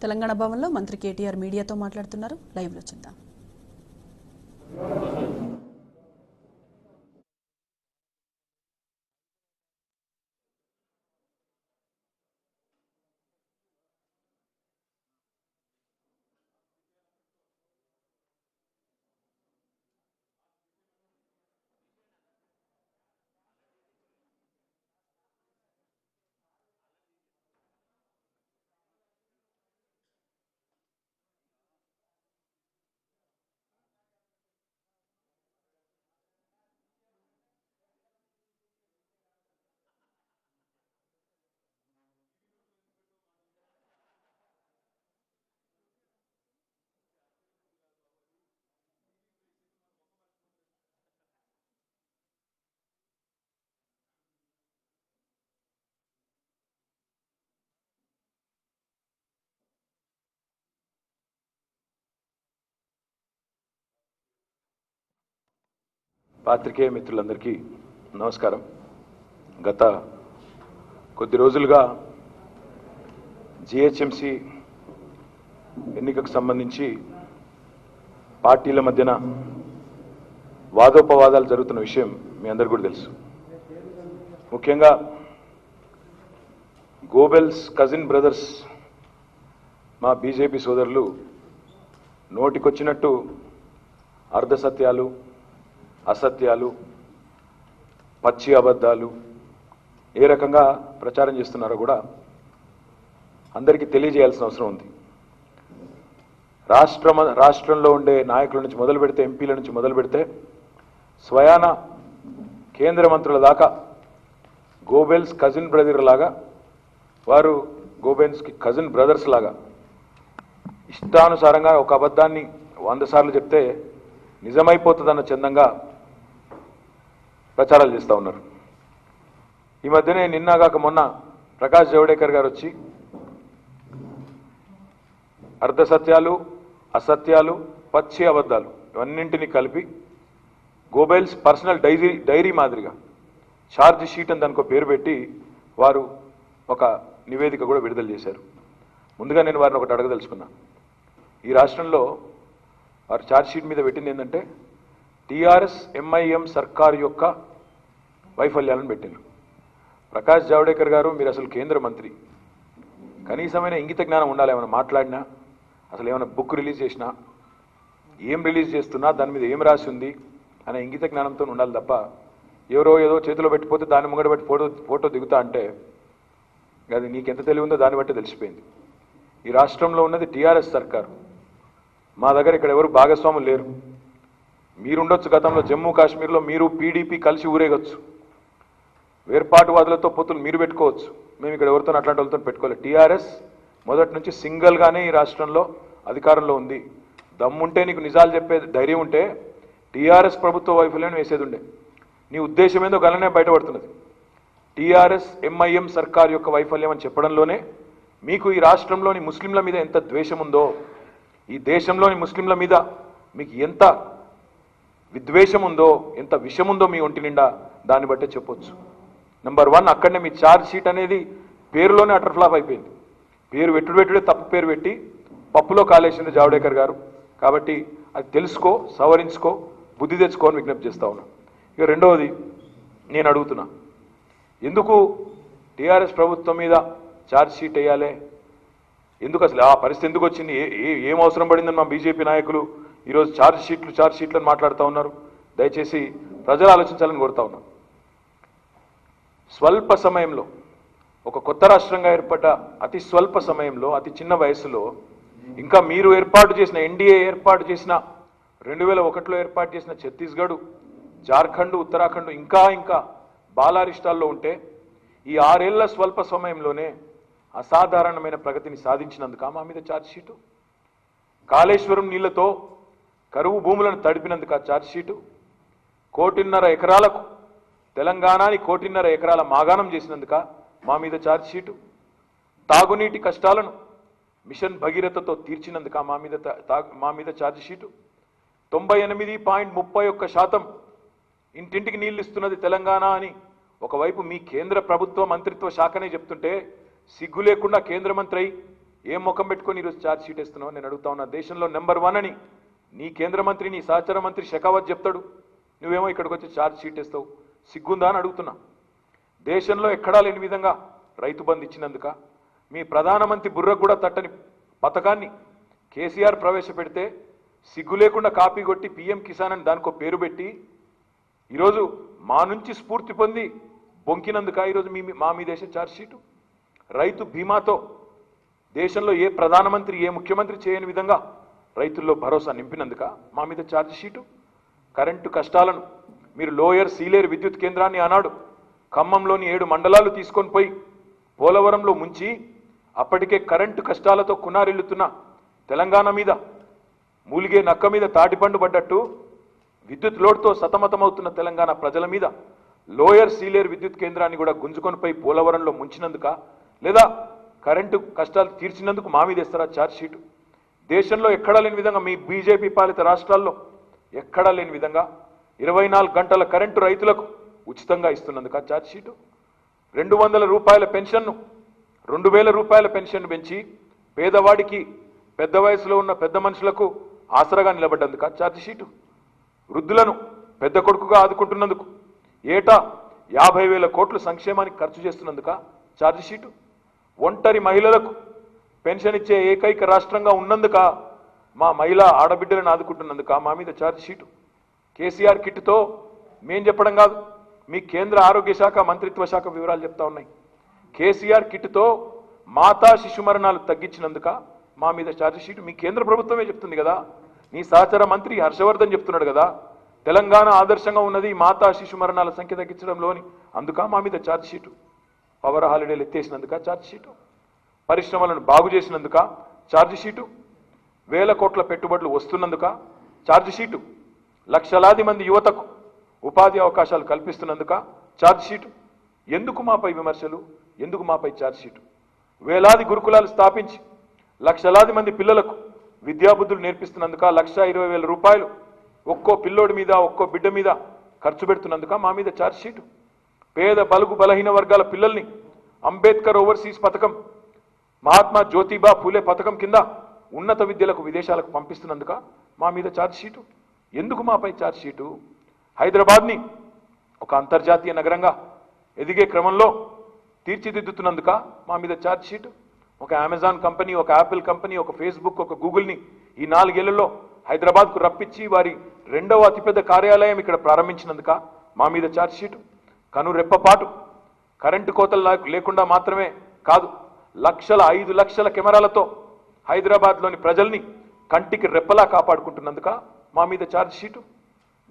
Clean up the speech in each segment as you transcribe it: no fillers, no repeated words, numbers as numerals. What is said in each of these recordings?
తెలంగాణ భవన్లో మంత్రి కేటీఆర్ మీడియాతో మాట్లాడుతున్నారు. లైవ్లో చూద్దాం. పాత్రికేయ మిత్రులందరికీ నమస్కారం. గత కొద్ది రోజులుగా జిహెచ్ఎంసి ఎన్నికకు సంబంధించి పార్టీల మధ్యన వాదోపవాదాలు జరుగుతున్న విషయం మీ అందరికీ కూడా తెలుసు. ముఖ్యంగా గోబెల్స్ కజిన్ బ్రదర్స్ మా బీజేపీ సోదరులు నోటికొచ్చినట్టు అర్ధసత్యాలు, అసత్యాలు, పచ్చి అబద్ధాలు ఏ రకంగా ప్రచారం చేస్తున్నారో కూడా అందరికీ తెలియజేయాల్సిన అవసరం ఉంది. రాష్ట్రంలో ఉండే నాయకుల నుంచి మొదలు పెడితే, ఎంపీల నుంచి మొదలు పెడితే స్వయాన కేంద్ర మంత్రుల దాకా గోబెల్స్ కజిన్ బ్రదర్ లాగా, వారు గోబెల్స్కి కజిన్ బ్రదర్స్ లాగా ఇష్టానుసారంగా ఒక అబద్ధాన్ని 100 సార్లు చెప్తే నిజమైపోతుందన్న చందంగా ప్రచారాలు చేస్తూ ఉన్నారు. ఈ మధ్యనే నిన్నగాక మొన్న ప్రకాష్ జవడేకర్ గారు వచ్చి అర్ధసత్యాలు, అసత్యాలు, పచ్చి అబద్ధాలు ఇవన్నింటినీ కలిపి గోబెల్స్ పర్సనల్ డైరీ మాదిరిగా ఛార్జ్ షీట్ అని దానికో పేరు పెట్టి వారు ఒక నివేదిక కూడా విడుదల చేశారు. ముందుగా నేను వారిని ఒకటి అడగదలుచుకున్నా. ఈ రాష్ట్రంలో వారు ఛార్జ్ షీట్ మీద పెట్టింది ఏంటంటే టీఆర్ఎస్ ఎంఐఎం సర్కారు యొక్క వైఫల్యాలను పెట్టిండ్రు. ప్రకాష్ జావడేకర్ గారు, మీరు అసలు కేంద్ర మంత్రి, కనీసమైన ఇంగిత జ్ఞానం ఉండాలి. ఏమైనా మాట్లాడినా, అసలు ఏమైనా బుక్ రిలీజ్ చేసినా, ఏం రిలీజ్ చేస్తున్నా, దాని మీద ఏం రాసి ఉంది అనే ఇంగిత జ్ఞానంతో ఉండాలి తప్ప ఎవరో ఏదో చేతిలో పెట్టిపోతే దాన్ని ముంగడ పెట్టి ఫోటో దిగుతా అంటే అది నీకెంత తెలివి ఉందో దాన్ని బట్టి తెలిసిపోయింది. ఈ రాష్ట్రంలో ఉన్నది టీఆర్ఎస్ సర్కారు. మా దగ్గర ఇక్కడ ఎవరు భాగస్వాములు లేరు. మీరుండొచ్చు, గతంలో జమ్మూ కాశ్మీర్లో మీరు పీడీపీ కలిసి ఊరేగొచ్చు, వేర్పాటువాదులతో పొత్తులు మీరు పెట్టుకోవచ్చు. మేము ఇక్కడ ఎవరితో అట్లాంటి వాళ్ళతో పెట్టుకోలేదు. టీఆర్ఎస్ మొదటి నుంచి సింగిల్గానే ఈ రాష్ట్రంలో అధికారంలో ఉంది. దమ్ముంటే, నీకు నిజాలు చెప్పే ధైర్యం ఉంటే టీఆర్ఎస్ ప్రభుత్వ వైఫల్యం వేసేది ఉండే. నీ ఉద్దేశం ఏందో గలనే బయటపడుతున్నది. టీఆర్ఎస్ ఎంఐఎం సర్కార్ యొక్క వైఫల్యం అని చెప్పడంలోనే మీకు ఈ రాష్ట్రంలోని ముస్లింల మీద ఎంత ద్వేషం ఉందో, ఈ దేశంలోని ముస్లింల మీద మీకు ఎంత విద్వేషం ఉందో, ఎంత విషం ఉందో మీ ఒంటి నిండా, దాన్ని బట్టే చెప్పొచ్చు. నెంబర్ 1, అక్కడనే మీ ఛార్జ్ షీట్ అనేది పేరులోనే అటర్ ఫ్లాప్ అయిపోయింది. పేరు పెట్టుడే తప్పు పేరు పెట్టి పప్పులో కాలేసింది జావడేకర్ గారు. కాబట్టి అది తెలుసుకో, సవరించుకో, బుద్ధి తెచ్చుకో అని విజ్ఞప్తి చేస్తా ఉన్నా. ఇక రెండవది నేను అడుగుతున్నా, ఎందుకు టీఆర్ఎస్ ప్రభుత్వం మీద ఛార్జ్ షీట్ వేయాలి? ఎందుకు అసలు ఆ పరిస్థితి ఎందుకు వచ్చింది? ఏం అవసరం పడిందని మా బీజేపీ నాయకులు ఈరోజు ఛార్జ్ షీట్లను మాట్లాడుతూ ఉన్నారు. దయచేసి ప్రజలు ఆలోచించాలని కోరుతా ఉన్నాను. స్వల్ప సమయంలో, ఒక కొత్త రాష్ట్రంగా ఏర్పడ్డ అతి స్వల్ప సమయంలో, అతి చిన్న వయసులో, ఇంకా మీరు ఏర్పాటు చేసిన ఎన్డీఏ ఏర్పాటు చేసిన 2001లో ఏర్పాటు చేసిన ఛత్తీస్గఢ్, జార్ఖండ్, ఉత్తరాఖండ్ ఇంకా బాలారిష్టాల్లో ఉంటే ఈ 6 ఏళ్ల స్వల్ప సమయంలోనే అసాధారణమైన ప్రగతిని సాధించినందుకు మా మీద ఛార్జ్ షీటు. కాళేశ్వరం నీళ్లతో కరువు భూములను తడిపినందుకు ఛార్జ్ షీటు. 1.5 ఎకరాలకు తెలంగాణని 1.5 ఎకరాల మాగాణం చేసినందుక మా మీద ఛార్జ్ షీటు. తాగునీటి కష్టాలను మిషన్ భగీరథతో తీర్చినందుక మా మీద ఛార్జ్ షీటు. 98.31% ఇంటింటికి నీళ్లు ఇస్తున్నది తెలంగాణ అని ఒకవైపు మీ కేంద్ర ప్రభుత్వ మంత్రిత్వ శాఖనే చెప్తుంటే, సిగ్గు లేకుండా కేంద్ర మంత్రి అయి ఏం ముఖం పెట్టుకొని ఈరోజు ఛార్జ్ షీట్ ఇస్తున్నావు నేను అడుగుతా ఉన్నా. దేశంలో నెంబర్ 1 అని నీ కేంద్ర మంత్రి నీ సహచర మంత్రి షెకావత్ చెప్తాడు, నువ్వేమో ఇక్కడికి వచ్చి ఛార్జ్ షీట్ ఇస్తావు, సిగ్గుందా అని అడుగుతున్నా. దేశంలో ఎక్కడా లేని విధంగా రైతు బంధు ఇచ్చినందుక, మీ ప్రధానమంత్రి బుర్రకు కూడా తట్టని పథకాన్ని కేసీఆర్ ప్రవేశపెడితే సిగ్గు లేకుండా కాపీ కొట్టి పీఎం కిసాన్ అని దానికో పేరు పెట్టి ఈరోజు మా నుంచి స్ఫూర్తి పొంది బొంకినందుక ఈరోజు మా మీద వేసే ఛార్జ్ షీటు. రైతు బీమాతో దేశంలో ఏ ప్రధానమంత్రి ఏ ముఖ్యమంత్రి చేయని విధంగా రైతుల్లో భరోసా నింపినందుక మా మీద ఛార్జ్ షీటు. కరెంటు కష్టాలను మీరు లోయర్ సీలేరు విద్యుత్ కేంద్రాన్ని ఆనాడు ఖమ్మంలోని 7 మండలాలు తీసుకొని పోయి పోలవరంలో ముంచి అప్పటికే కరెంటు కష్టాలతో కునారిల్లుతున్న తెలంగాణ మీద మూలిగే నక్క మీద తాటిపండు పడ్డట్టు విద్యుత్ లోడ్తో సతమతమవుతున్న తెలంగాణ ప్రజల మీద లోయర్ సీలేరు విద్యుత్ కేంద్రాన్ని కూడా గుంజుకొని పోయి పోలవరంలో ముంచినందుక, లేదా కరెంటు కష్టాలు తీర్చినందుకు మా మీద ఇస్తారా ఛార్జ్ షీటు. దేశంలో ఎక్కడా లేని విధంగా మీ బీజేపీ పాలిత రాష్ట్రాల్లో ఎక్కడా లేని విధంగా 24 గంటల కరెంటు రైతులకు ఉచితంగా ఇస్తున్నందుక ఛార్జ్ షీటు. 200 రూపాయల పెన్షన్ను 2000 రూపాయల పెన్షన్ పెంచి పేదవాడికి పెద్ద వయసులో ఉన్న పెద్ద మనుషులకు ఆసరగా నిలబడ్డందుక ఛార్జ్ షీటు. వృద్ధులను పెద్ద కొడుకుగా ఆదుకుంటున్నందుకు ఏటా 50,000 కోట్లు సంక్షేమానికి ఖర్చు చేస్తున్నందుక ఛార్జ్ షీటు. ఒంటరి మహిళలకు పెన్షన్ ఇచ్చే ఏకైక రాష్ట్రంగా ఉన్నందుక మా మహిళా ఆడబిడ్డలను ఆదుకుంటున్నందుక మా మీద ఛార్జ్ షీటు. కేసీఆర్ కిట్తో మేం చెప్పడం కాదు, మీ కేంద్ర ఆరోగ్య శాఖ మంత్రిత్వ శాఖ వివరాలు చెప్తా ఉన్నాయి. కేసీఆర్ కిట్తో మాతా శిశు మరణాలు తగ్గించినందుక మా మీద ఛార్జ్ షీటు. మీ కేంద్ర ప్రభుత్వమే చెప్తుంది కదా, నీ సహచర మంత్రి హర్షవర్ధన్ చెప్తున్నాడు కదా, తెలంగాణ ఆదర్శంగా ఉన్నది మాతా శిశు మరణాల సంఖ్య తగ్గించడంలోని, అందుక మా మీద ఛార్జ్ షీటు. పవర్ హాలిడేలు ఎత్తేసినందుక ఛార్జ్ షీటు. పరిశ్రమలను బాగు చేసినందుక ఛార్జ్ షీటు. 1000 కోట్ల పెట్టుబడులు వస్తున్నందుక ఛార్జ్ షీటు. లక్షలాది మంది యువతకు ఉపాధి అవకాశాలు కల్పిస్తున్నందుక ఛార్జ్ షీటు. ఎందుకు మాపై విమర్శలు, ఎందుకు మాపై ఛార్జ్ షీటు? వేలాది గురుకులాలు స్థాపించి లక్షలాది మంది పిల్లలకు విద్యాబుద్ధులు నేర్పిస్తున్నందుక 1,20,000 రూపాయలు ఒక్కో పిల్లోడి మీద ఒక్కో బిడ్డ మీద ఖర్చు పెడుతున్నందుక మా మీద ఛార్జ్ షీటు. పేద బలుగు బలహీన వర్గాల పిల్లల్ని అంబేద్కర్ ఓవర్సీస్ పథకం, మహాత్మా జ్యోతిబా ఫూలే పథకం కింద ఉన్నత విద్యలకు విదేశాలకు పంపిస్తున్నందుక మా మీద ఛార్జ్ షీటు. ఎందుకు మాపై ఛార్జ్ షీటు? హైదరాబాద్ని ఒక అంతర్జాతీయ నగరంగా ఎదిగే క్రమంలో తీర్చిదిద్దుతున్నందుక మా మీద ఛార్జ్ షీటు. ఒక అమెజాన్ కంపెనీ, ఒక యాపిల్ కంపెనీ, ఒక ఫేస్బుక్, ఒక గూగుల్ని ఈ 4 ఏళ్లలో హైదరాబాద్కు రప్పించి వారి 2వ అతిపెద్ద కార్యాలయం ఇక్కడ ప్రారంభించినందుక మా మీద ఛార్జ్ షీటు. కనురెప్పపాటు కరెంటు కోతలు లేకుండా మాత్రమే కాదు, 5 లక్షల కెమెరాలతో హైదరాబాద్లోని ప్రజల్ని కంటికి రెప్పలా కాపాడుకుంటున్నందుక మా మీద ఛార్జ్ షీటు.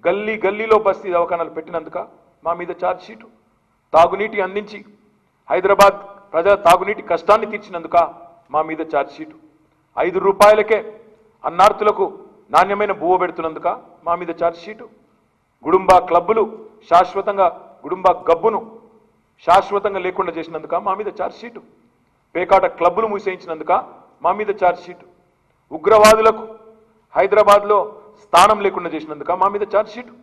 గల్లీ గల్లీలో బస్తీ దవాఖానాలు పెట్టినందుక మా మీద ఛార్జ్ షీటు. తాగునీటి అందించి హైదరాబాద్ ప్రజల తాగునీటి కష్టాన్ని తీర్చినందుక మా మీద ఛార్జ్ షీటు. 5 రూపాయలకే అన్నార్తులకు నాణ్యమైన బువ్వ పెడుతున్నందుక మా మీద ఛార్జ్ షీటు. గుడుంబా క్లబ్బులు గుడుంబా గబ్బును శాశ్వతంగా లేకుండా చేసినందుక మా మీద ఛార్జ్ షీటు. పేకాట క్లబ్బులు మూసేయించినందుక మా మీద ఛార్జ్ షీటు. ఉగ్రవాదులకు హైదరాబాద్లో స్థానం లేకుండా చేసినందుక మా మీద ఛార్జ్ షీటు.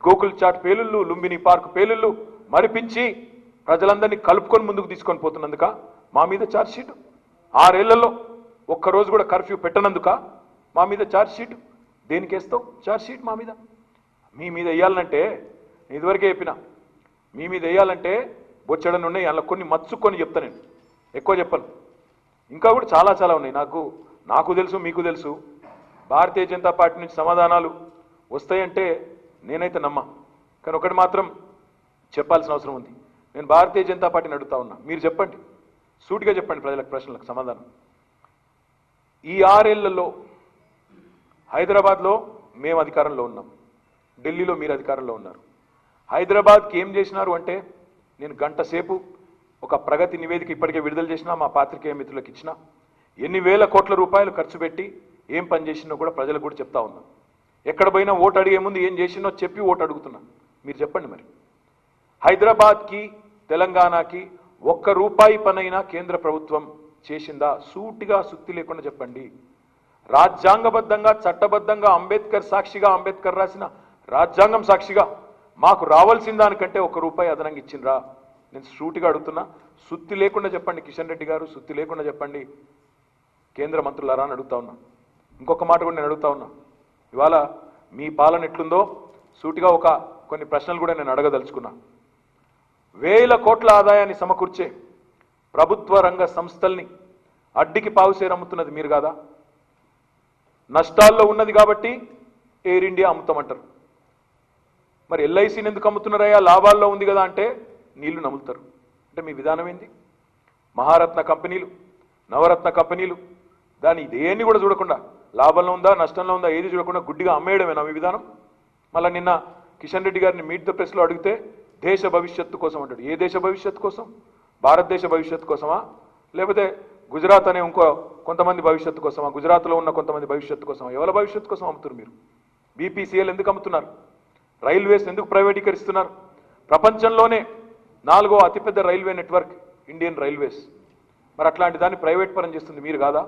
గోకుల్ చాట్ పేలుళ్ళు, లుంబిని పార్క్ పేలుళ్ళు మరిపించి ప్రజలందరినీ కలుపుకొని ముందుకు తీసుకొని పోతున్నందుక మా మీద ఛార్జ్ షీటు. 6 ఏళ్లలో ఒక్కరోజు కూడా కర్ఫ్యూ పెట్టనందుక మా మీద ఛార్జ్ షీటు. దేనికి వేస్తావు ఛార్జ్ షీట్ మా మీద? మీ మీద వేయాలంటే నేను ఇదివరకే చెప్పిన, మీ మీద వేయాలంటే బొచ్చడని ఉన్నాయి, అందులో కొన్ని మచ్చుకొని చెప్తా, నేను ఎక్కువ చెప్పను. ఇంకా కూడా చాలా చాలా ఉన్నాయి. నాకు తెలుసు, మీకు తెలుసు. భారతీయ జనతా పార్టీ నుంచి సమాధానాలు వస్తాయంటే నేనైతే నమ్మా. కానీ ఒకటి మాత్రం చెప్పాల్సిన అవసరం ఉంది. నేను భారతీయ జనతా పార్టీని అడుగుతా ఉన్నా, మీరు చెప్పండి, సూటిగా చెప్పండి ప్రజలకు ప్రశ్నలకు సమాధానం. ఈ 6 ఏళ్లలో హైదరాబాద్లో మేము అధికారంలో ఉన్నాం, ఢిల్లీలో మీరు అధికారంలో ఉన్నారు. హైదరాబాద్కి ఏం చేసినారు అంటే, నేను గంట సేపు ఒక ప్రగతి నివేదిక ఇప్పటికే విడుదల చేసినా, మా పాత్రికేయ మిత్రులకు ఇచ్చిన, ఎన్ని వేల కోట్ల రూపాయలు ఖర్చు పెట్టి ఏం పని చేసినో కూడా ప్రజలకు కూడా చెప్తా ఉన్నా. ఎక్కడ పోయినా ఓటు అడిగే ముందు ఏం చేసినో చెప్పి ఓటు అడుగుతున్నా. మీరు చెప్పండి మరి, హైదరాబాద్కి తెలంగాణకి 1 రూపాయి పనైనా కేంద్ర ప్రభుత్వం చేసిందా? సూటిగా సుత్తి లేకుండా చెప్పండి. రాజ్యాంగబద్ధంగా చట్టబద్ధంగా అంబేద్కర్ సాక్షిగా, అంబేద్కర్ రాసిన రాజ్యాంగం సాక్షిగా మాకు రావాల్సిన దానికంటే 1 రూపాయి అదనంగా ఇచ్చిండ్రా? నేను సూటిగా అడుగుతున్నా. సుత్తి లేకుండా చెప్పండి కిషన్ రెడ్డి గారు, సుత్తి లేకుండా చెప్పండి. కేంద్ర మంత్రులారా అని అడుగుతా ఉన్నా. ఇంకొక మాట కూడా నేను అడుగుతా ఉన్నా. ఇవాళ మీ పాలన ఎట్లుందో సూటిగా కొన్ని ప్రశ్నలు కూడా నేను అడగదలుచుకున్నా. వేల కోట్ల ఆదాయాన్ని సమకూర్చే ప్రభుత్వ రంగ సంస్థల్ని అడ్డికి పావుసేరు అమ్ముతున్నది మీరు కాదా? నష్టాల్లో ఉన్నది కాబట్టి ఎయిర్ ఇండియా అమ్ముతామంటారు. మరి ఎల్ఐసిని ఎందుకు అమ్ముతున్నారయ్యా? లాభాల్లో ఉంది కదా అంటే నీళ్లు నమ్ముతారు. అంటే మీ విధానం ఏంది? మహారత్న కంపెనీలు, నవరత్న కంపెనీలు, దాని దేన్ని కూడా చూడకుండా లాభంలో ఉందా నష్టంలో ఉందా ఏది చూడకుండా గుడ్డిగా అమ్మేయడమేనా మీ విధానం? మళ్ళీ నిన్న కిషన్ రెడ్డి గారిని మీట్ ద ప్రెస్లో అడిగితే దేశ భవిష్యత్తు కోసం అంటాడు. ఏ దేశ భవిష్యత్తు కోసం? భారతదేశ భవిష్యత్తు కోసమా? లేకపోతే గుజరాత్ అనే కొంతమంది భవిష్యత్తు కోసమా? గుజరాత్లో ఉన్న కొంతమంది భవిష్యత్తు కోసమా? ఎవరి భవిష్యత్తు కోసం అమ్ముతున్నారు మీరు? బీపీసీఎల్ ఎందుకు అమ్ముతున్నారు? రైల్వేస్ ఎందుకు ప్రైవేటీకరిస్తున్నారు? ప్రపంచంలోనే 4వ అతిపెద్ద రైల్వే నెట్వర్క్ ఇండియన్ రైల్వేస్. మరి అట్లాంటి దాన్ని ప్రైవేట్ పరం చేస్తుంది మీరు కాదా?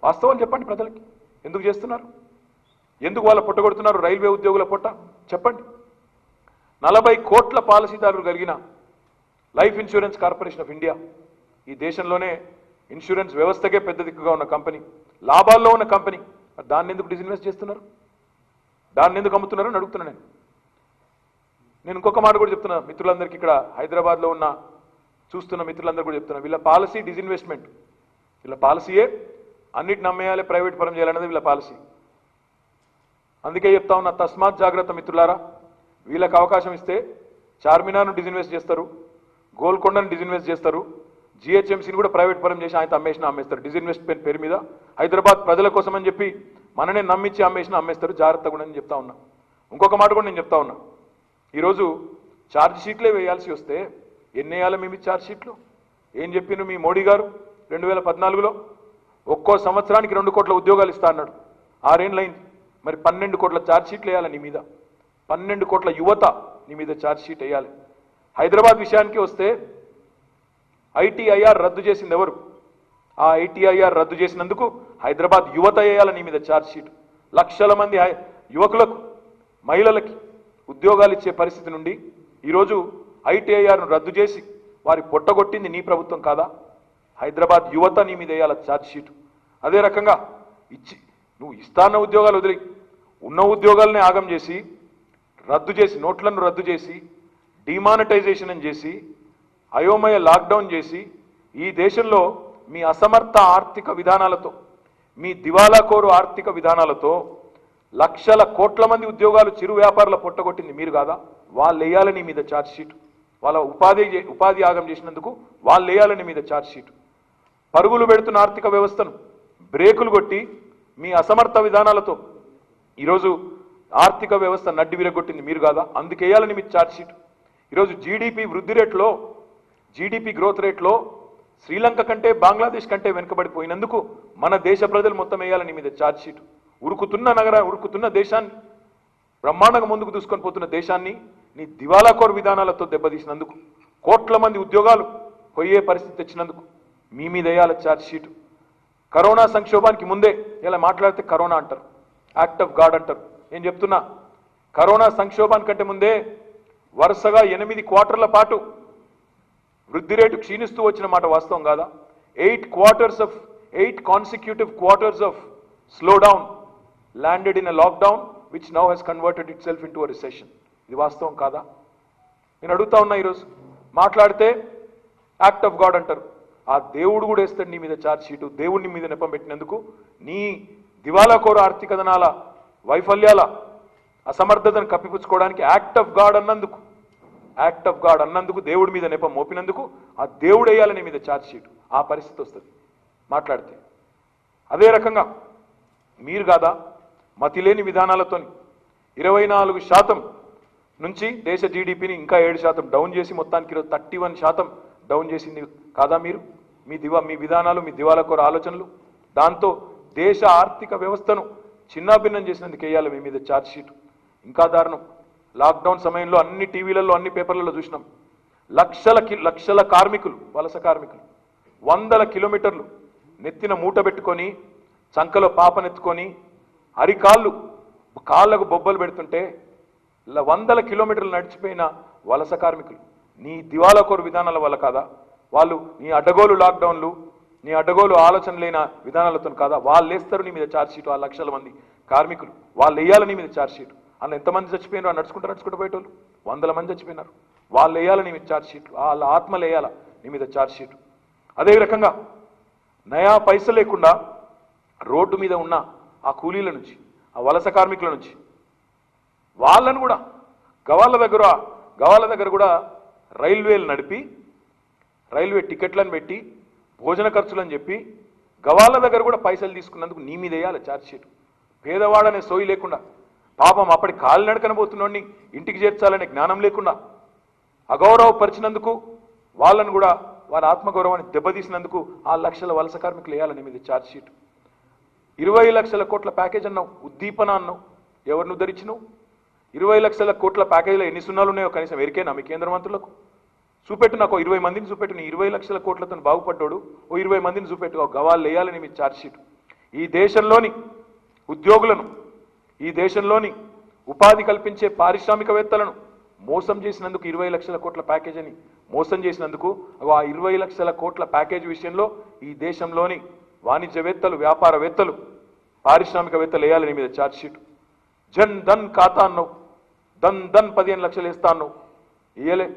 వాస్తవం చెప్పండి ప్రజలకి. ఎందుకు చేస్తున్నారు? ఎందుకు వాళ్ళ పొట్టగొడుతున్నారు? రైల్వే ఉద్యోగుల పొట్ట చెప్పండి. 40 కోట్ల పాలసీదారులు కలిగిన life insurance corporation of India ఈ దేశంలోనే ఇన్సూరెన్స్ వ్యవస్థకే పెద్ద దిక్కుగా ఉన్న కంపెనీ, లాభాల్లో ఉన్న కంపెనీ. దాన్ని ఎందుకు డిస్ఇన్వెస్ట్ చేస్తున్నారు? దాన్ని ఎందుకు అమ్ముతున్నారు అని అడుగుతున్నా నేను ఇంకొక మాట కూడా చెప్తున్నా మిత్రులందరికీ, ఇక్కడ హైదరాబాద్లో ఉన్న చూస్తున్న మిత్రులందరూ కూడా చెప్తున్నా, వీళ్ళ పాలసీ డిస్ఇన్వెస్ట్మెంట్. వీళ్ళ పాలసీయే అన్నిటిని అమ్మేయాలి, ప్రైవేట్ పరం చేయాలనేది వీళ్ళ పాలసీ. అందుకే చెప్తా ఉన్నా, తస్మాత్ జాగ్రత్త మిత్రులారా. వీళ్ళకి అవకాశం ఇస్తే చార్మినార్ను డిస్ఇన్వెస్ట్ చేస్తారు, గోల్కొండను డిస్ఇన్వెస్ట్ చేస్తారు, జిహెచ్ఎంసీని కూడా ప్రైవేట్ పరం చేసి ఆయన అమ్మేస్తారు. డిస్ఇన్వెస్ట్మెంట్ పేరు మీద హైదరాబాద్ ప్రజల కోసం అని చెప్పి మననే నమ్మించి అమ్మేస్తారు. జాగ్రత్త కూడా అని చెప్తా ఉన్నా. ఇంకొక మాట కూడా నేను చెప్తా ఉన్నా, ఈరోజు ఛార్జ్ షీట్లే వేయాల్సి వస్తే ఎన్ని వేయాలి మేము ఛార్జ్ షీట్లు? ఏం చెప్పిండ్రు మీ మోడీ గారు 2014లో? ఒక్కో సంవత్సరానికి 2 కోట్ల ఉద్యోగాలు ఇస్తా అన్నాడు. 6 ఏళ్ళైంది. మరి 12 కోట్ల ఛార్జ్ షీట్లు వేయాలి నీ మీద. 12 కోట్ల యువత నీ మీద ఛార్జ్ షీట్ వేయాలి. హైదరాబాద్ విషయానికి వస్తే ఐటీఐఆర్ రద్దు చేసింది ఎవరు? ఆ ఐటీఐఆర్ రద్దు చేసినందుకు హైదరాబాద్ యువత వేయాలి నీ మీద ఛార్జ్ షీట్. లక్షల మంది యువకులకు, మహిళలకి ఉద్యోగాలు ఇచ్చే పరిస్థితి నుండి ఈరోజు ఐటీఐఆర్ను రద్దు చేసి వారి పొట్టగొట్టింది నీ ప్రభుత్వం కాదా? హైదరాబాద్ యువత నీ మీద వేయాల ఛార్జ్ షీట్. అదే రకంగా నువ్వు ఇస్తాన్న ఉద్యోగాలు వదిలి ఉన్న ఉద్యోగాలనే ఆగం చేసి రద్దు చేసి, నోట్లను రద్దు చేసి, డిమానిటైజేషన్ అని చేసి, అయోమయ లాక్డౌన్ చేసి, ఈ దేశంలో మీ అసమర్థ ఆర్థిక విధానాలతో, మీ దివాలాకోరు ఆర్థిక విధానాలతో లక్షల కోట్ల మంది ఉద్యోగాలు చిరు వ్యాపారుల పొట్టగొట్టింది మీరు కాదా? వాళ్ళు వేయాలని మీద ఛార్జ్ షీట్. వాళ్ళ ఉపాధి ఆగం చేసినందుకు వాళ్ళు వేయాలని మీద ఛార్జ్ షీట్. పరుగులు పెడుతున్న ఆర్థిక వ్యవస్థను బ్రేకులు కొట్టి మీ అసమర్థ విధానాలతో ఈరోజు ఆర్థిక వ్యవస్థ నడ్డి విరగొట్టింది మీరు కాదా? అందుకేయాలని మీ ఛార్జ్ షీట్. ఈరోజు జీడిపి గ్రోత్ రేట్లో శ్రీలంక కంటే బంగ్లాదేశ్ కంటే వెనుకబడిపోయినందుకు మన దేశ ప్రజలు మొత్తం వేయాలని మీద ఛార్జ్ షీట్. ఉరుకుతున్న దేశాన్ని, బ్రహ్మాండంగా ముందుకు దూసుకొని పోతున్న దేశాన్ని నీ దివాలాకోర్ విధానాలతో దెబ్బతీసినందుకు, కోట్ల మంది ఉద్యోగాలు పోయే పరిస్థితి తెచ్చినందుకు మీ మీద వేయాల ఛార్జ్ షీట్. కరోనా సంక్షోభానికి ముందే ఇలా మాట్లాడితే కరోనా అంటారు, యాక్ట్ ఆఫ్ గాడ్ అంటారు. నేను చెప్తున్నా, కరోనా సంక్షోభానికంటే ముందే వరుసగా 8 క్వార్టర్ల పాటు వృద్ధి రేటు క్షీణిస్తూ వచ్చిన మాట వాస్తవం కాదా? 8 consecutive quarters of slowdown landed in a lockdown which now has converted itself into a recession. ఇది వాస్తవం కాదా? నేను అడుగుతా ఉన్నా. ఈరోజు మాట్లాడితే యాక్ట్ ఆఫ్ గాడ్ అంటారు. ఆ దేవుడు కూడా వేస్తాడు నీ మీద ఛార్జ్ షీటు. దేవుడిని మీద నెపం పెట్టినందుకు, నీ దివాలాకోరు ఆర్థిక ధనాల వైఫల్యాల అసమర్థతను కప్పిపుచ్చుకోవడానికి యాక్ట్ ఆఫ్ గాడ్ అన్నందుకు దేవుడి మీద నెపం మోపినందుకు ఆ దేవుడు వేయాలని మీద ఛార్జ్ షీట్. ఆ పరిస్థితి వస్తుంది మాట్లాడితే. అదే రకంగా మీరు కాదా మతిలేని విధానాలతోని 24% నుంచి దేశ జీడిపిని ఇంకా 7% డౌన్ చేసి మొత్తానికి 31% డౌన్ చేసింది కాదా మీరు? మీ విధానాలు, మీ దివాలాకోర ఆలోచనలు, దాంతో దేశ ఆర్థిక వ్యవస్థను చిన్నాభిన్నం చేసినందుకు వేయాలి మీ మీద ఛార్జ్ షీట్. ఇంకా దారుణం, లాక్డౌన్ సమయంలో అన్ని టీవీలలో, అన్ని పేపర్లలో చూసినాం, లక్షల కార్మికులు, వలస కార్మికులు 100 కిలోమీటర్లు నెత్తిన మూట పెట్టుకొని, చంకలో పాపనెత్తుకొని, కాళ్ళకు బొబ్బలు పెడుతుంటే 100 కిలోమీటర్లు నడిచిపోయిన వలస కార్మికులు నీ దివాలాకోరు విధానాల వల్ల కాదా? వాళ్ళు నీ అడ్డగోలు లాక్డౌన్లు, నీ అడ్డగోలు ఆలోచన లేని విధానాలతో కాదా? వాళ్ళు వేస్తారు నీ మీద ఛార్జ్ షీట్. 6 లక్షల మంది కార్మికులు వాళ్ళు వేయాలి నీ మీద ఛార్జ్ షీట్. అందులో ఎంతమంది చచ్చిపోయినారు? నడుచుకుంటూ పోయేటోళ్ళు 100 మంది చచ్చిపోయినారు. వాళ్ళు వేయాలి నీ మీద ఛార్జ్ షీట్. వాళ్ళ ఆత్మలు వేయాల నీ మీద ఛార్జ్ షీట్. అదే రకంగా నయా పైస లేకుండా రోడ్డు మీద ఉన్న ఆ కూలీల నుంచి, ఆ వలస కార్మికుల నుంచి వాళ్ళను కూడా గవాళ్ళ దగ్గర కూడా రైల్వేలు నడిపి, రైల్వే టికెట్లను పెట్టి, భోజన ఖర్చులని చెప్పి గవాళ్ళ దగ్గర కూడా పైసలు తీసుకున్నందుకు నీ మీద వేయాలి ఛార్జ్ షీట్. పేదవాడనే సోయి లేకుండా, పాపం అప్పటి కాలినడకనబోతున్నోడిని ఇంటికి చేర్చాలనే జ్ఞానం లేకుండా అగౌరవపరిచినందుకు, వాళ్ళను కూడా వారి ఆత్మగౌరవాన్ని దెబ్బతీసినందుకు 6 లక్షల వలస కార్మికులు వేయాలని మీద ఛార్జ్ షీట్. 20 లక్షల కోట్ల ప్యాకేజ్ అన్నావు, ఉద్దీపన అన్నావు. ఎవరిని ఉద్ధరించినావు? 20 లక్షల కోట్ల ప్యాకేజీలో ఎన్ని సున్నాలు ఉన్నాయో కనీసం ఎరికేనా మీ కేంద్ర మంత్రులకు? చూపెట్టు, నాకు 20 మందిని చూపెట్టు. నీ 20 లక్షల కోట్లతో బాగుపడ్డాడు, 20 మందిని చూపెట్టు. గవాళ్ళు వేయాలని మీ ఛార్జ్ షీట్. ఈ దేశంలోని ఉద్యోగులను, ఈ దేశంలోని ఉపాధి కల్పించే పారిశ్రామికవేత్తలను మోసం చేసినందుకు 20 లక్షల కోట్ల ప్యాకేజ్ అని మోసం చేసినందుకు, ఆ 20 లక్షల కోట్ల ప్యాకేజ్ విషయంలో ఈ దేశంలోని వాణిజ్యవేత్తలు, వ్యాపారవేత్తలు, పారిశ్రామికవేత్తలు వేయాలని మీద ఛార్జ్ షీట్. జన్ ధన్ ఖాతా అన్నావు, ధన్ 15 లక్షలు వేస్తా అన్నావు, ఇయ్యలే.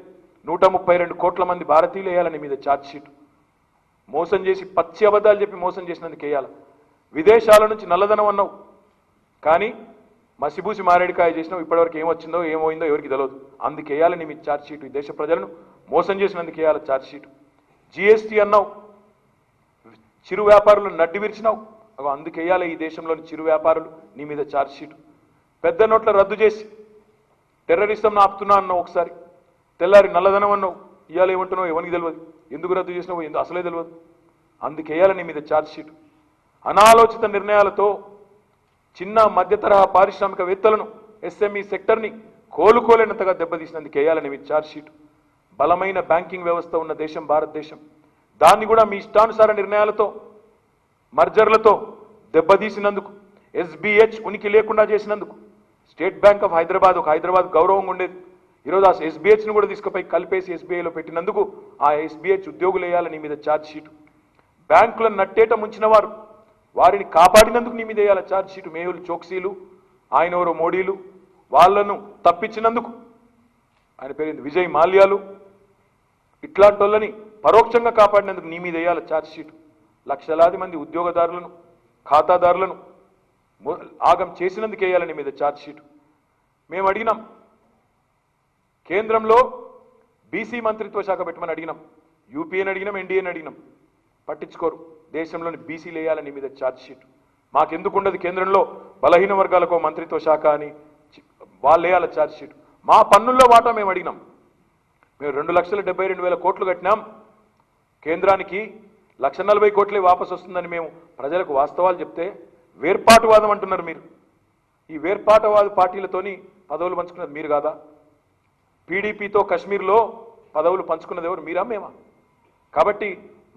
132 కోట్ల మంది భారతీయులు వేయాలని మీద ఛార్జ్ షీట్. మోసం చేసి పచ్చి అబద్ధాలు చెప్పి మోసం చేసినందుకు వేయాలి. విదేశాల నుంచి నల్లధనం అన్నావు, కానీ మసిబూసి మారేడికాయ చేసినావు. ఇప్పటివరకు ఏమొచ్చిందో ఏమైందో ఎవరికి తెలియదు. అందుకు వేయాలని మీ ఛార్జ్ షీట్. ఈ దేశ ప్రజలను మోసం చేసినందుకు వేయాలి ఛార్జ్ షీట్. జిఎస్టీ అన్నావు, చిరు వ్యాపారులను నడ్డి విరిచినావు. అందుకు వేయాలి ఈ దేశంలోని చిరు వ్యాపారులు నీ మీద ఛార్జ్ షీట్. పెద్ద నోట్ల రద్దు చేసి టెర్రరిస్టంను ఆపుతున్నా అన్నావు ఒకసారి, తెల్లారి నల్లధనం అన్నావు. ఇవాళ ఏమంటున్నావు ఎవరికి తెలియదు, ఎందుకు రద్దు చేసినావు ఎందుకు అసలే తెలియదు. అందుకు వేయాలని మీద ఛార్జ్ షీట్. అనాలోచిత నిర్ణయాలతో చిన్న మధ్య తరహా పారిశ్రామికవేత్తలను, ఎస్ఎంఈ సెక్టర్ని కోలుకోలేనంతగా దెబ్బతీసినందుకు వేయాలని మీ ఛార్జ్ షీట్. బలమైన బ్యాంకింగ్ వ్యవస్థ ఉన్న దేశం భారతదేశం, దాన్ని కూడా మీ ఇష్టానుసార నిర్ణయాలతో, మర్జర్లతో దెబ్బతీసినందుకు, ఎస్బిహెచ్ ఉనికి లేకుండా చేసినందుకు, స్టేట్ బ్యాంక్ ఆఫ్ హైదరాబాద్ ఒక హైదరాబాద్ గౌరవంగా ఉండేది, ఈరోజు ఆ ఎస్బిహెచ్ను కూడా తీసుకుపోయి కలిపేసి ఎస్బీఐలో పెట్టినందుకు ఆ ఎస్బిహెచ్ ఉద్యోగులు వేయాలని మీద ఛార్జ్ షీటు. బ్యాంకులను నట్టేట ముంచిన వారు, వారిని కాపాడినందుకు నీ మీద వేయాల ఛార్జ్ షీటు. మేహుల్ చోక్సీలు, ఆయన ఎవరో మోడీలు, వాళ్లను తప్పించినందుకు, ఆయన పేరు విజయ్ మాల్యాలు, ఇట్లాంటి వాళ్ళని పరోక్షంగా కాపాడినందుకు నీ మీద వేయాల ఛార్జ్ షీటు. లక్షలాది మంది ఉద్యోగదారులను, ఖాతాదారులను ఆగం చేసినందుకు వేయాలని మీద ఛార్జ్ షీటు. మేము అడిగినాం, కేంద్రంలో బీసీ మంత్రిత్వ శాఖ పెట్టమని అడిగినాం, యూపీఏని అడిగినాం, ఎన్డీఏని అడిగినాం, పట్టించుకోరు. దేశంలోని బీసీలు వేయాలని మీద ఛార్జ్ షీట్. మాకెందుకు ఉండదు కేంద్రంలో బలహీన వర్గాలకు మంత్రిత్వ శాఖ అని, వాళ్ళు వేయాల ఛార్జ్ షీట్. మా పన్నుల్లో వాటా మేము అడిగినాం. మేము 2,72,000 కోట్లు కట్టినాం, కేంద్రానికి 1,40,000 కోట్లే వాపసు వస్తుందని మేము ప్రజలకు వాస్తవాలు చెప్తే వేర్పాటువాదం అంటున్నారు మీరు. ఈ వేర్పాటువాద పార్టీలతోని పదవులు పంచుకున్నది మీరు కాదా? పీడీపీతో కశ్మీర్లో పదవులు పంచుకున్నది ఎవరు, మీరా మేమా? కాబట్టి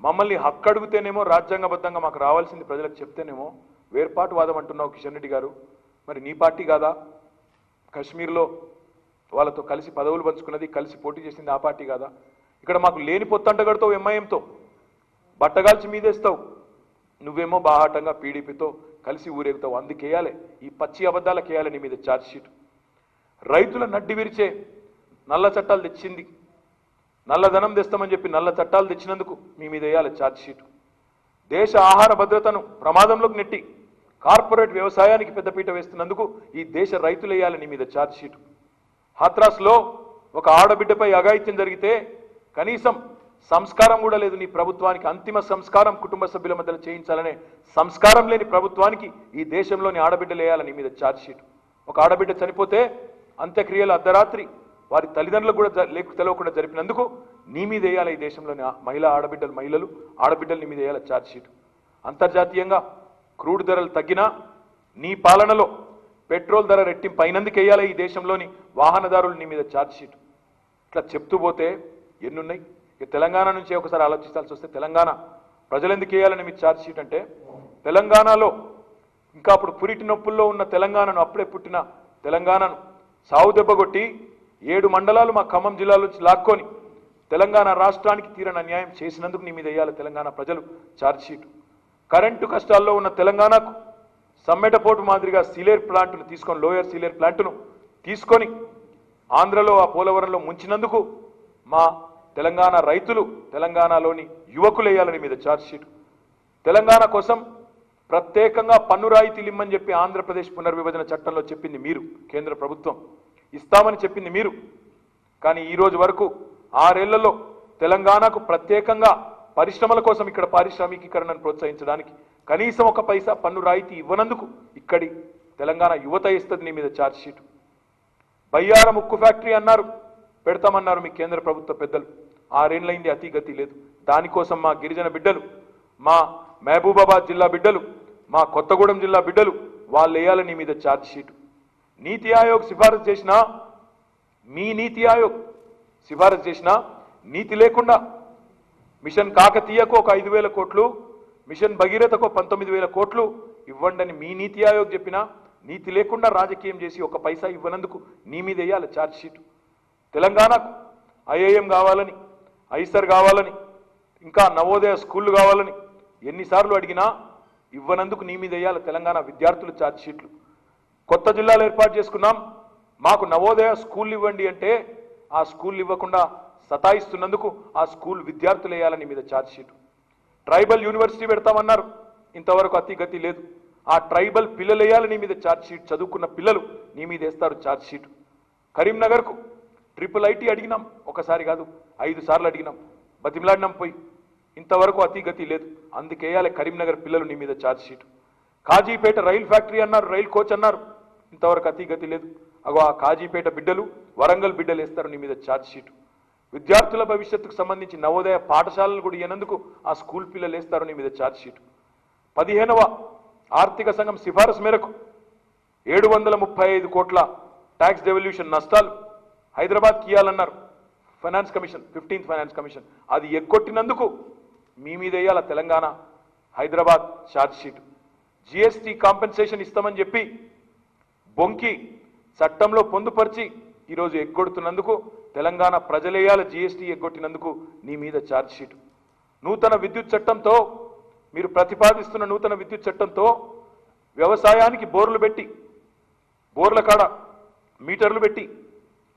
మమ్మల్ని హక్కు అడిగితేనేమో రాజ్యాంగబద్ధంగా మాకు రావాల్సింది ప్రజలకు చెప్తేనేమో వేర్పాటువాదం అంటున్నావు కిషన్ రెడ్డి గారు. మరి నీ పార్టీ కాదా కశ్మీర్లో వాళ్ళతో కలిసి పదవులు పంచుకున్నది, కలిసి పోటీ చేసింది ఆ పార్టీ కాదా? ఇక్కడ మాకు లేని పొత్తంటగడతావు, ఎంఐఎంతో బట్టగాల్చి మీదేస్తావు, నువ్వేమో బాహాటంగా పీడీపీతో కలిసి ఊరేగుతావు. అందుకేయాలి ఈ పచ్చి అబద్ధాలకు వేయాలి నీ మీద ఛార్జ్ షీట్. రైతుల నడ్డి విరిచే నల్ల చట్టాలు తెచ్చింది, నల్లధనం తెస్తామని చెప్పి నల్ల చట్టాలు తెచ్చినందుకు మీ మీద వేయాలి ఛార్జ్ షీట్. దేశ ఆహార భద్రతను ప్రమాదంలోకి నెట్టి కార్పొరేట్ వ్యవసాయానికి పెద్దపీట వేస్తున్నందుకు ఈ దేశ రైతులు వేయాలి నీ మీద ఛార్జ్ షీట్. హాత్రాస్లో ఒక ఆడబిడ్డపై అఘాయిత్యం జరిగితే కనీసం సంస్కారం కూడా లేదు నీ ప్రభుత్వానికి. అంతిమ సంస్కారం కుటుంబ సభ్యుల మధ్యలో చేయించాలనే సంస్కారం లేని ప్రభుత్వానికి ఈ దేశంలోని ఆడబిడ్డలు వేయాలి నీ మీద ఛార్జ్ షీట్. ఒక ఆడబిడ్డ చనిపోతే అంత్యక్రియలు అర్ధరాత్రి వారి తల్లిదండ్రులకు కూడా తెలియకుండా జరిపినందుకు నీ మీద వేయాలి ఈ దేశంలోని ఆడబిడ్డలు నీ మీద వేయాలి ఛార్జ్ షీట్. అంతర్జాతీయంగా క్రూడ్ ధరలు తగ్గినా నీ పాలనలో పెట్రోల్ ధర రెట్టింపు అయినందుకు వేయాలి ఈ దేశంలోని వాహనదారులు నీ మీద ఛార్జ్ షీట్. ఇట్లా చెప్తూ పోతే ఎన్నున్నాయి. ఇక తెలంగాణ నుంచి ఒకసారి ఆలోచించాల్సి వస్తే తెలంగాణ ప్రజలు ఎందుకు వేయాలని మీ ఛార్జ్ షీట్ అంటే, తెలంగాణలో ఇంకా అప్పుడు పురిటి నొప్పుల్లో ఉన్న తెలంగాణను, అప్పుడే పుట్టిన తెలంగాణను సావు దెబ్బ కొట్టి 7 మండలాలు మా ఖమ్మం జిల్లాలో నుంచి లాక్కొని తెలంగాణ రాష్ట్రానికి తీరని అన్యాయం చేసినందుకు నీ మీద వేయాలి తెలంగాణ ప్రజలు ఛార్జ్షీట్. కరెంటు కష్టాల్లో ఉన్న తెలంగాణకు సమ్మెటపోటు మాదిరిగా సీలేర్ ప్లాంట్ను తీసుకొని, లోయర్ సీలేర్ ప్లాంట్ను తీసుకొని ఆంధ్రలో ఆ పోలవరంలో ముంచినందుకు మా తెలంగాణ రైతులు, తెలంగాణలోని యువకులు వేయాలని మీద ఛార్జ్షీట్. తెలంగాణ కోసం ప్రత్యేకంగా పన్ను రాయితీలు ఇమ్మని చెప్పి ఆంధ్రప్రదేశ్ పునర్విభజన చట్టంలో చెప్పింది మీరు, కేంద్ర ప్రభుత్వం ఇస్తామని చెప్పింది మీరు. కానీ ఈ రోజు వరకు 6 ఏళ్లలో తెలంగాణకు ప్రత్యేకంగా పరిశ్రమల కోసం ఇక్కడ పారిశ్రామికీకరణను ప్రోత్సహించడానికి కనీసం 1 పైసా పన్ను రాయితీ ఇవ్వనందుకు ఇక్కడి తెలంగాణ యువత ఇస్తుంది నీ మీద ఛార్జ్షీట్. బయ్యారం ఉక్కు ఫ్యాక్టరీ అన్నారు, పెడతామన్నారు మీ కేంద్ర ప్రభుత్వ పెద్దలు. 6 ఏళ్లైంది, అతిగతి లేదు. దానికోసం మా గిరిజన బిడ్డలు, మా మహబూబాబాద్ జిల్లా బిడ్డలు, మా కొత్తగూడెం జిల్లా బిడ్డలు వాళ్ళు వేయాలని నీ మీద ఛార్జ్షీట్. నీతి ఆయోగ్ సిఫారసు చేసినా, మీ నీతి ఆయోగ్ సిఫారసు చేసినా నీతి లేకుండా మిషన్ కాకతీయకు ఒక 5,000 కోట్లు, మిషన్ భగీరథకు 19,000 కోట్లు ఇవ్వండి అని మీ నీతి ఆయోగ్ చెప్పినా నీతి లేకుండా రాజకీయం చేసి 1 పైసా ఇవ్వనందుకు నీ మీద వేయాలి ఛార్జ్షీట్. తెలంగాణకు ఐఐఎం కావాలని, ఐసర్ కావాలని, ఇంకా నవోదయ స్కూళ్ళు కావాలని ఎన్నిసార్లు అడిగినా ఇవ్వనందుకు నీ మీద వేయాలి తెలంగాణ విద్యార్థులు ఛార్జ్షీట్లు. కొత్త జిల్లాలు ఏర్పాటు చేసుకున్నాం, మాకు నవోదయ స్కూళ్ళు ఇవ్వండి అంటే ఆ స్కూళ్ళు ఇవ్వకుండా సతాయిస్తున్నందుకు ఆ స్కూల్ విద్యార్థులు వేయాలని మీద ఛార్జ్షీట్. ట్రైబల్ యూనివర్సిటీ పెడతామన్నారు, ఇంతవరకు అతిగతి లేదు. ఆ ట్రైబల్ పిల్లలు వేయాలని మీద ఛార్జ్షీట్. చదువుకున్న పిల్లలు నీ మీద వేస్తారు ఛార్జ్షీట్. కరీంనగర్కు IIIT అడిగినాం, ఒకసారి కాదు 5 సార్లు అడిగినాం, బతిమలాడినాం పోయి, ఇంతవరకు అతిగతి లేదు. అందుకే వేయాలి కరీంనగర్ పిల్లలు నీ మీద ఛార్జ్షీట్. కాజీపేట రైల్ ఫ్యాక్టరీ అన్నారు, రైల్ కోచ్ అన్నారు, ఇంతవరకు అతిగతి లేదు. అగో ఆ కాజీపేట బిడ్డలు, వరంగల్ బిడ్డలు వేస్తారు నీ మీద ఛార్జ్షీట్. విద్యార్థుల భవిష్యత్తుకు సంబంధించి నవోదయ పాఠశాలలు కూడా ఇవ్వనందుకు ఆ స్కూల్ పిల్లలు వేస్తారు నీ మీద ఛార్జ్షీట్. 15వ ఆర్థిక సంఘం సిఫారసు మేరకు 735 కోట్ల ట్యాక్స్ డెవల్యూషన్ నష్టాలు హైదరాబాద్కి ఇవ్వాలన్నారు finance commission, 15th finance commission. అది ఎగ్గొట్టినందుకు మీ మీద వేయాల Telangana Hyderabad charge sheet. GST compensation ఇస్తామని చెప్పి బొంకి చట్టంలో పొందుపరిచి ఈరోజు ఎగ్గొడుతున్నందుకు తెలంగాణ ప్రజలేయాల జిఎస్టీ ఎగ్గొట్టినందుకు నీ మీద ఛార్జ్షీట్. నూతన విద్యుత్ చట్టంతో, మీరు ప్రతిపాదిస్తున్న నూతన విద్యుత్ చట్టంతో వ్యవసాయానికి బోర్లు పెట్టి, బోర్ల కాడ మీటర్లు పెట్టి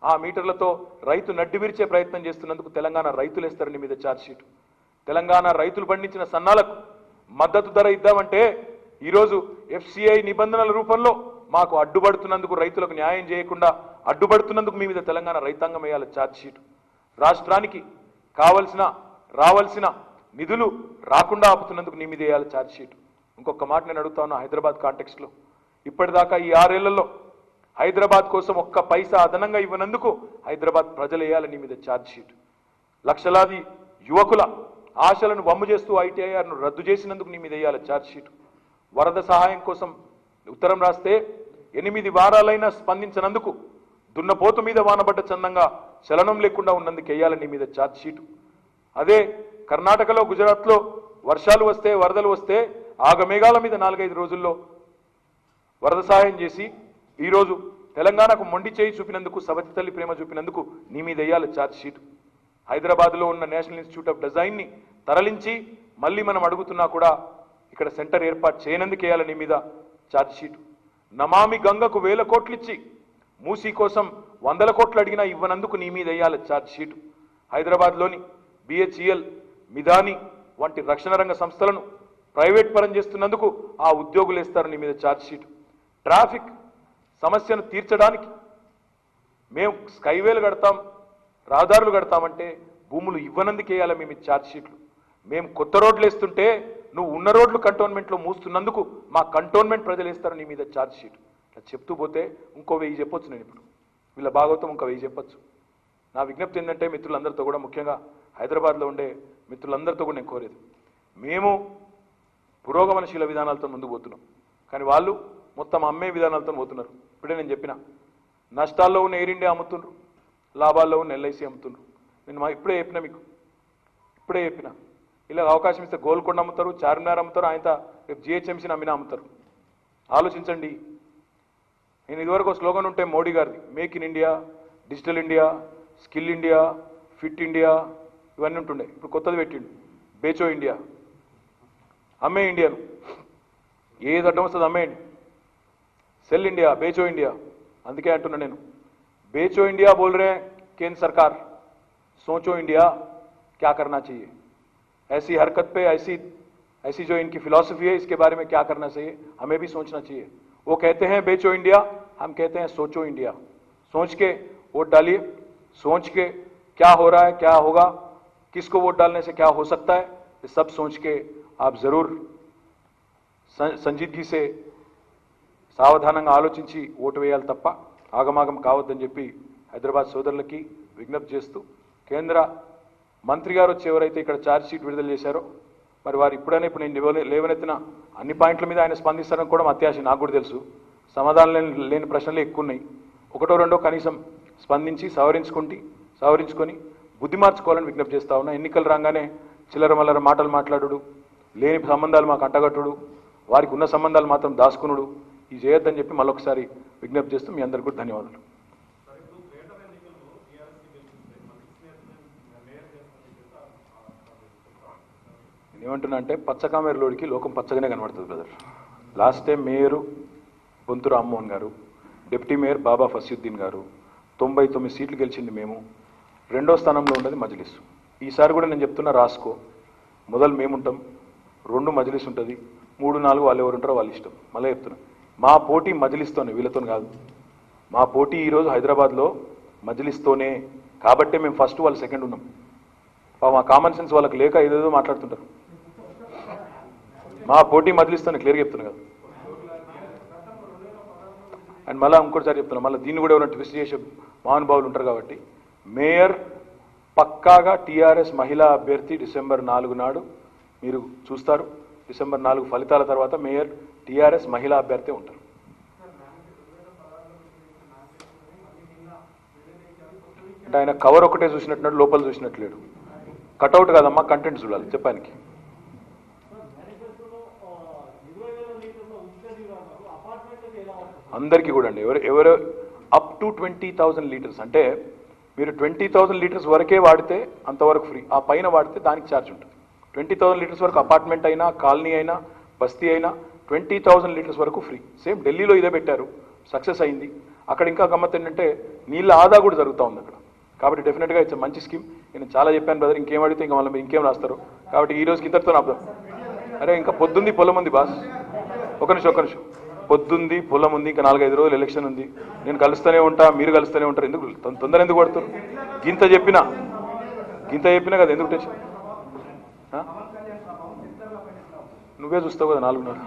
ఆ మీటర్లతో రైతు నడ్డి విరిచే ప్రయత్నం చేస్తున్నందుకు తెలంగాణ రైతులు వేస్తారు నీ మీద ఛార్జ్షీట్. తెలంగాణ రైతులు పండించిన సన్నాలకు మద్దతు ధర ఇద్దామంటే ఈరోజు FCI నిబంధనల రూపంలో మాకు అడ్డుపడుతున్నందుకు, రైతులకు న్యాయం చేయకుండా అడ్డుపడుతున్నందుకు మీ మీద తెలంగాణ రైతాంగం వేయాలి ఛార్జ్షీట్. రాష్ట్రానికి రావాల్సిన నిధులు రాకుండా ఆపుతున్నందుకు నీ మీద వేయాలి ఛార్జ్షీట్. ఇంకొక మాట నేను అడుగుతా ఉన్నా హైదరాబాద్ కాంటెక్స్ట్లో, ఇప్పటిదాకా ఈ 6 ఏళ్లలో హైదరాబాద్ కోసం 1 పైసా అదనంగా ఇవ్వనందుకు హైదరాబాద్ ప్రజలు వేయాలి నీ మీద ఛార్జ్షీట్. లక్షలాది యువకుల ఆశలను వమ్ము చేస్తూ ITIRను రద్దు చేసినందుకు నీ మీద వేయాలి ఛార్జ్షీట్. వరద సహాయం కోసం ఉత్తరం రాస్తే 8 వారాలైనా స్పందించినందుకు, దున్నపోతు మీద వానబడ్డ చందంగా చలనం లేకుండా ఉన్నందుకు వేయాలి నీ మీద ఛార్జ్షీట్. అదే కర్ణాటకలో, గుజరాత్లో వర్షాలు వస్తే, వరదలు వస్తే ఆగమేఘాల మీద 4-5 రోజుల్లో వరద సహాయం చేసి ఈరోజు తెలంగాణకు మొండి చేయి చూపినందుకు, సవతి తల్లి ప్రేమ చూపినందుకు నీ మీద వేయాలి ఛార్జ్షీట్. హైదరాబాద్లో ఉన్న నేషనల్ ఇన్స్టిట్యూట్ ఆఫ్ డిజైన్ని తరలించి మళ్ళీ మనం అడుగుతున్నా కూడా ఇక్కడ సెంటర్ ఏర్పాటు చేయనందుకు వేయాలి నీ మీద ఛార్జ్షీట్. నమామి గంగకు 1000 కోట్లు ఇచ్చి మూసీ కోసం 100 కోట్లు అడిగినా ఇవ్వనందుకు నీ మీద వేయాలి ఛార్జ్షీట్. హైదరాబాద్లోని BHEL, మిదాని వంటి రక్షణ రంగ సంస్థలను ప్రైవేట్ పరం చేస్తున్నందుకు ఆ ఉద్యోగులు వేస్తారు నీ మీద ఛార్జ్షీట్. ట్రాఫిక్ సమస్యను తీర్చడానికి మేము స్కైవేలు కడతాం, రహదారులు కడతామంటే భూములు ఇవ్వనందుకు వేయాలి మేము ఛార్జ్షీట్లు. మేము కొత్త రోడ్లు వేస్తుంటే నువ్వు ఉన్న రోడ్లు కంటోన్మెంట్లో మూస్తున్నందుకు మా కంటోన్మెంట్ ప్రజలు వేస్తారు నీ మీద ఛార్జ్షీట్. అట్లా చెప్తూ పోతే ఇంకో 1000 చెప్పొచ్చు. నేను ఇప్పుడు వీళ్ళ భాగవతం ఇంకో 1000 చెప్పొచ్చు. నా విజ్ఞప్తి ఏంటంటే మిత్రులందరితో కూడా, ముఖ్యంగా హైదరాబాద్లో ఉండే మిత్రులందరితో కూడా నేను కోరేది, మేము పురోగమనశీల విధానాలతో ముందుకు పోతున్నాం, కానీ వాళ్ళు మొత్తం అమ్మే విధానాలతో పోతున్నారు. ఇప్పుడే నేను చెప్పిన, నష్టాల్లో ఉన్న ఎయిర్ ఇండియా అమ్ముతుండ్రు, లాభాల్లో ఉన్న LIC అమ్ముతుండ్రు. నేను ఇప్పుడే చెప్పిన, మీకు ఇప్పుడే చెప్పిన, ఇలా అవకాశం ఇస్తే గోల్కొండ అమ్ముతారు, చార్మినార్ అమ్ముతారు, ఆయన రేపు GHMCని అమ్మినా అమ్ముతారు. ఆలోచించండి. నేను ఇదివరకు స్లోగన్ ఉంటే మోడీ గారిది, make in India, digital India, skill India, fit India, ఇవన్నీ ఉంటుండే. ఇప్పుడు కొత్తది పెట్టిండు, బేచో ఇండియా, అమ్మే ఇండియాను, ఏది అడ్డం వస్తుంది అమ్మేయండి, సెల్ इंडिया बेचो इंडिया। అందుకే అంటున్నా నేను, बेचो इंडिया बोल रहे हैं केंद्र सरकार, सोचो इंडिया क्या करना चाहिए, ऐसी हरकत पे ऐसी जो इनकी फिलॉसफी है इसके बारे में क्या करना चाहिए, हमें भी सोचना चाहिए। वो कहते हैं बेचो इंडिया, हम कहते हैं सोचो इंडिया। सोच के वोट डालिए, सोच के क्या हो रहा है क्या होगा, किसको वोट डालने से क्या हो सकता है, ये सब सोच के आप जरूर संजीदगी से సావధానంగా ఆలోచించి ఓటు వేయాలి తప్ప ఆగమాగం కావద్దని చెప్పి హైదరాబాద్ సోదరులకి విజ్ఞప్తి చేస్తూ, కేంద్ర మంత్రి గారు వచ్చి ఎవరైతే ఇక్కడ ఛార్జ్ షీట్ విడుదల చేశారో మరి వారు ఇప్పుడైనా ఇప్పుడు నేను లేవనెత్తిన అన్ని పాయింట్ల మీద ఆయన స్పందిస్తారని కూడా అత్యాశ నాకు కూడా తెలుసు. సమాధానం లేని ప్రశ్నలు ఎక్కువ ఉన్నాయి. ఒకటో రెండో కనీసం స్పందించి సవరించుకొని బుద్ధి మార్చుకోవాలని విజ్ఞప్తి చేస్తా ఉన్నా. ఎన్నికలు రాగానే చిల్లర మల్లర మాటలు మాట్లాడుడు, లేని సంబంధాలు మాకు అంటగట్టుడు, వారికి ఉన్న సంబంధాలు మాత్రం దాచుకునుడు, ఇది చేయొద్దని చెప్పి మళ్ళొకసారి విజ్ఞప్తి చేస్తూ మీ అందరికీ కూడా ధన్యవాదాలు. నేనేమంటున్నా అంటే పచ్చకామేరులోడికి లోకం పచ్చగానే కనబడుతుంది brother. Last time mayor Bonthu Rammohan గారు, డిప్యూటీ మేయర్ బాబా ఫసీయుద్దీన్ గారు, 99 సీట్లు గెలిచింది మేము, రెండో స్థానంలో ఉన్నది మజ్లిస్. ఈసారి కూడా నేను చెప్తున్నా రాసుకో, మొదలు మేముంటాం, 2 మజ్లిస్ ఉంటుంది, 3, 4 వాళ్ళు ఎవరు ఉంటారో వాళ్ళు ఇష్టం. మళ్ళీ చెప్తున్నా, మా పోటీ మజ్లిస్తోనే, వీళ్ళతో కాదు. మా పోటీ ఈరోజు హైదరాబాద్లో మజ్లిస్తోనే, కాబట్టే మేము ఫస్ట్ వాళ్ళు సెకండ్ ఉన్నాం. మా కామన్ సెన్స్ వాళ్ళకి లేక ఏదేదో మాట్లాడుతుంటారు. మా పోటీ మజ్లిస్తోనే, క్లియర్గా చెప్తున్నా కదా. అండ్ మళ్ళీ ఇంకోటిసారి చెప్తున్నా, మళ్ళీ దీన్ని కూడా ఎవరైనా ట్విస్ట్ చేసే మహానుభావులు ఉంటారు కాబట్టి, మేయర్ పక్కాగా టీఆర్ఎస్ మహిళా అభ్యర్థి డిసెంబర్ 4 నాడు మీరు చూస్తారు. డిసెంబర్ 4 ఫలితాల తర్వాత మేయర్ టీఆర్ఎస్ మహిళా అభ్యర్థి ఉంటారు. అంటే ఆయన కవర్ ఒకటే చూసినట్టున్నాడు, లోపల చూసినట్లేడు. కట్అవుట్ కాదమ్మా, కంటెంట్ చూడాలి చెప్పానికి. అందరికీ కూడా అండి, ఎవరు అప్ టు 20,000 లీటర్స్, అంటే మీరు 20,000 లీటర్స్ వరకే వాడితే అంతవరకు ఫ్రీ, ఆ పైన వాడితే దానికి ఛార్జ్ ఉంటుంది. 20,000 లీటర్స్ వరకు అపార్ట్మెంట్ అయినా, కాలనీ అయినా, బస్తీ అయినా 20,000 లీటర్స్ వరకు ఫ్రీ. సేమ్ ఢిల్లీలో ఇదే పెట్టారు, సక్సెస్ అయింది. అక్కడ ఇంకా గమ్మత్ ఏంటంటే నీళ్ళ ఆదా కూడా జరుగుతూ ఉంది అక్కడ. కాబట్టి డెఫినెట్గా ఇట్స్ మంచి స్కీమ్. నేను చాలా చెప్పాను బ్రదర్, ఇంకేం అడిగితే ఇంకా మళ్ళీ మీరు ఇంకేం రాస్తారు. కాబట్టి ఈ రోజుకి ఇంతటితో ఆపుదాం. అరే ఇంకా పొద్దుంది పొలం ఉంది బాస్, ఒక నిమిషం, పొద్దుంది పొలం ఉంది, ఇంకా 4-5 రోజులు ఎలక్షన్ ఉంది. నేను కలుస్తూనే ఉంటా, మీరు కలుస్తూనే ఉంటారు. ఎందుకు తొందర ఎందుకు పడుతారు? గింత చెప్పినా కదా, ఎందుకు టెన్షన్? నువ్వే చూస్తావు కదా 4 నెలలు.